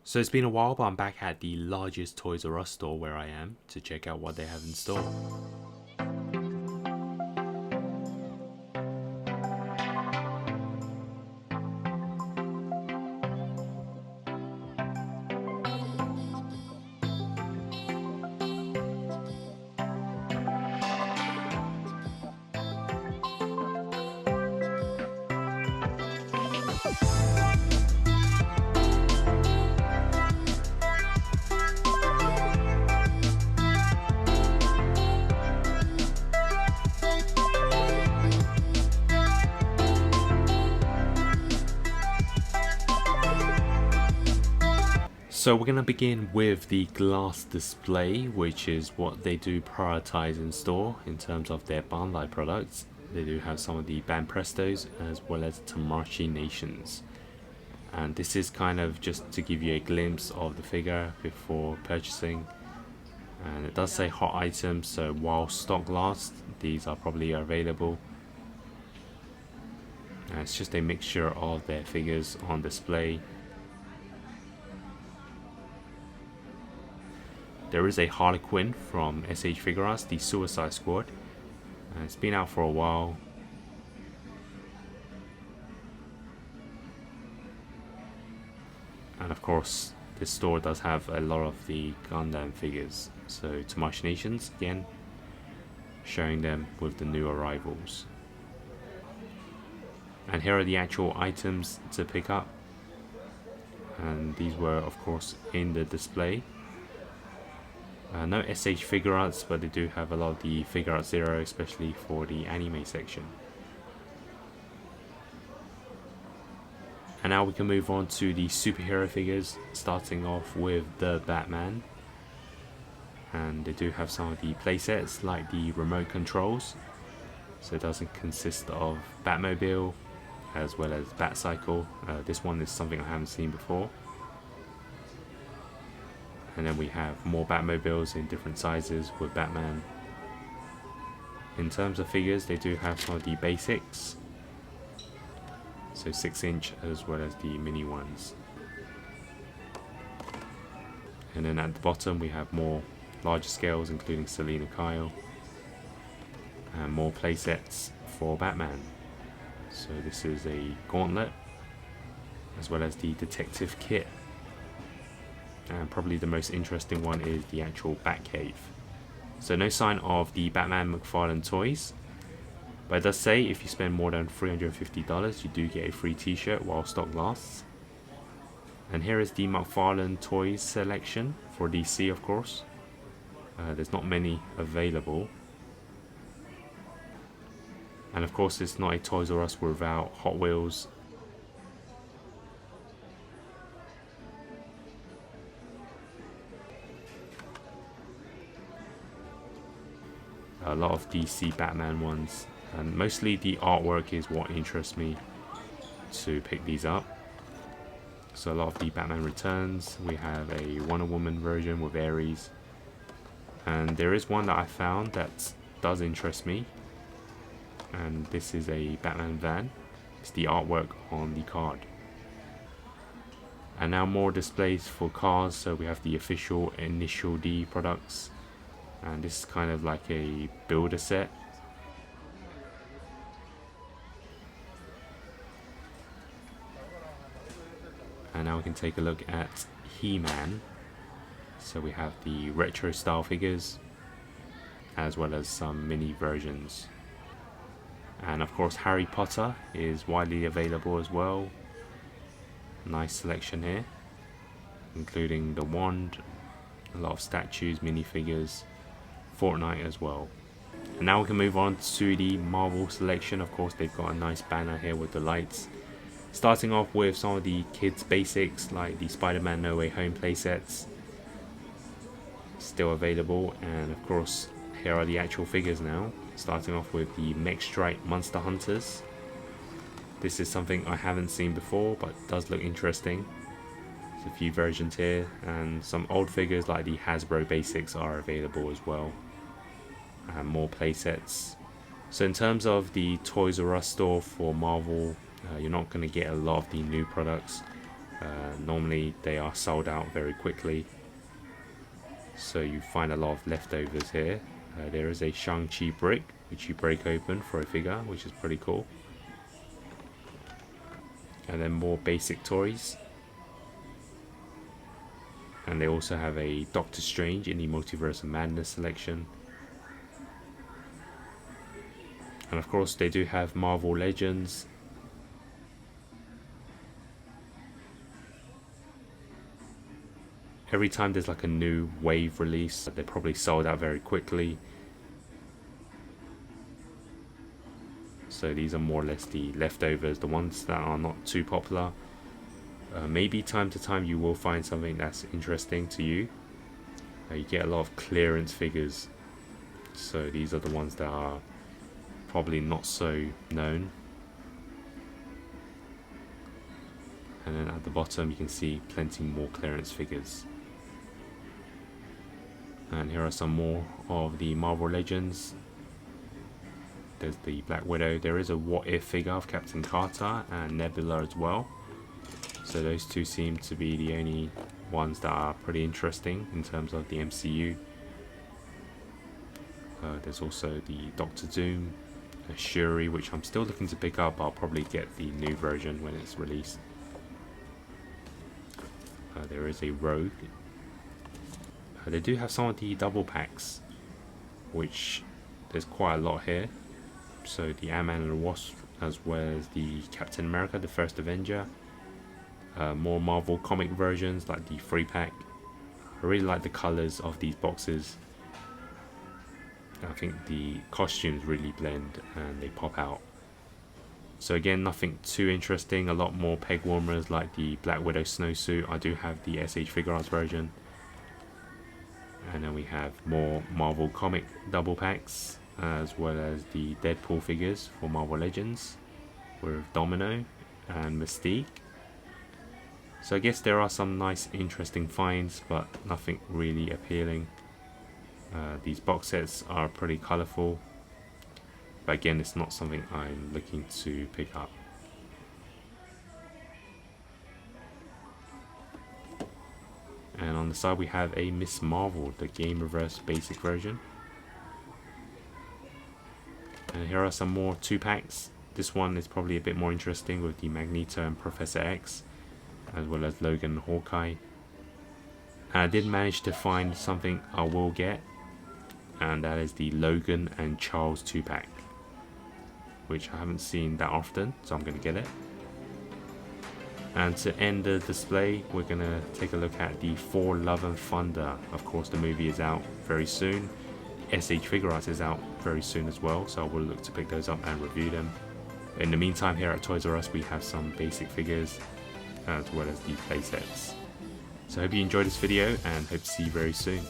So it's been a while, but I'm back at the largest Toys R Us store where I am to check out what they have in store. So we're going to begin with the glass display, which is what they do prioritize in store in terms of their Bandai products. They do have some of the Banprestos as well as Tamashii Nations. And this is kind of just to give you a glimpse of the figure before purchasing. And it does say hot items, so while stock lasts, these are probably available. And it's just a mixture of their figures on display. There is a Harley Quinn from SH Figuarts, the Suicide Squad. It's been out for a while. And of course, this store does have a lot of the Gundam figures. So Tamashii Nations, again, showing them with the new arrivals. And here are the actual items to pick up. And these were, of course, in the display. No SH Figuarts, but they do have a lot of the Figuarts Zero, especially for the anime section. And now we can move on to the superhero figures, starting off with the Batman. And they do have some of the playsets, like the remote controls. So it doesn't consist of Batmobile, as well as Batcycle. This one is something I haven't seen before. And then we have more Batmobiles in different sizes with Batman. In terms of figures, they do have some of the basics. So 6-inch as well as the mini ones. And then at the bottom we have more larger scales, including Selina Kyle. And more playsets for Batman. So this is a gauntlet, as well as the detective kit. And probably the most interesting one is the actual Batcave. So no sign of the Batman McFarlane toys, but it does say if you spend more than $350 you do get a free t-shirt while stock lasts. And here is the McFarlane toys selection for DC, of course. There's not many available. And of course it's not a Toys R Us without Hot Wheels. A lot of DC Batman ones, and mostly the artwork is what interests me to pick these up. So a lot of the Batman Returns. We have a Wonder Woman version with Ares, and there is one that I found that does interest me, and this is a Batman van. It's the artwork on the card. And now more displays for cars. So we have the official Initial D products, and this is kind of like a builder set. And now we can take a look at He-Man. So we have the retro style figures, as well as some mini versions. And of course Harry Potter is widely available as well. Nice selection here, including the wand, a lot of statues, minifigures, Fortnite as well. And now we can move on to the Marvel selection. Of course they've got a nice banner here with the lights. Starting off with some of the kids basics, like the Spider-Man No Way Home playsets, still available. And of course here are the actual figures now, starting off with the Mech-Strike Monster Hunters. This is something I haven't seen before, but does look interesting. There's a few versions here, and some old figures like the Hasbro basics are available as well. And more playsets. So in terms of the Toys R Us store for Marvel, you're not going to get a lot of the new products. Normally they are sold out very quickly, so you find a lot of leftovers here. There is a Shang-Chi brick which you break open for a figure, which is pretty cool. And then more basic toys. And they also have a Doctor Strange in the Multiverse of Madness selection. And of course they do have Marvel Legends. Every time there's like a new wave release, they're probably sold out very quickly. So these are more or less the leftovers, the ones that are not too popular. Maybe time to time you will find something that's interesting to you. You get a lot of clearance figures, so these are the ones that are probably not so known. And then at the bottom you can see plenty more clearance figures. And here are some more of the Marvel Legends. There's the Black Widow. There is a What If figure of Captain Carter and Nebula as well. So those two seem to be the only ones that are pretty interesting in terms of the MCU. There's also the Doctor Doom, a Shuri, which I'm still looking to pick up. I'll probably get the new version when it's released. There is a Rogue. They do have some of the double packs, which there's quite a lot here. So the Ant-Man and the Wasp, as well as the Captain America, the First Avenger. More Marvel comic versions like the 3-pack. I really like the colors of these boxes. I think the costumes really blend and they pop out. So again, nothing too interesting. A lot more peg warmers like the Black Widow snowsuit. I do have the SH Figuarts version. And then we have more Marvel comic double packs, as well as the Deadpool figures for Marvel Legends with Domino and Mystique. So I guess there are some nice interesting finds, but nothing really appealing. These box sets are pretty colourful, but again it's not something I'm looking to pick up. And on the side we have a Miss Marvel, the Game Reverse basic version. And here are some more 2-packs. This one is probably a bit more interesting with the Magneto and Professor X, as well as Logan and Hawkeye. And I did manage to find something I will get, and that is the Logan and Charles 2-pack, which I haven't seen that often, so I'm going to get it. And to end the display, we're going to take a look at the Thor Love and Thunder. Of course, the movie is out very soon. SH Figuarts is out very soon as well, so I will look to pick those up and review them. In the meantime, here at Toys R Us, we have some basic figures as well as the playsets. So I hope you enjoyed this video and hope to see you very soon.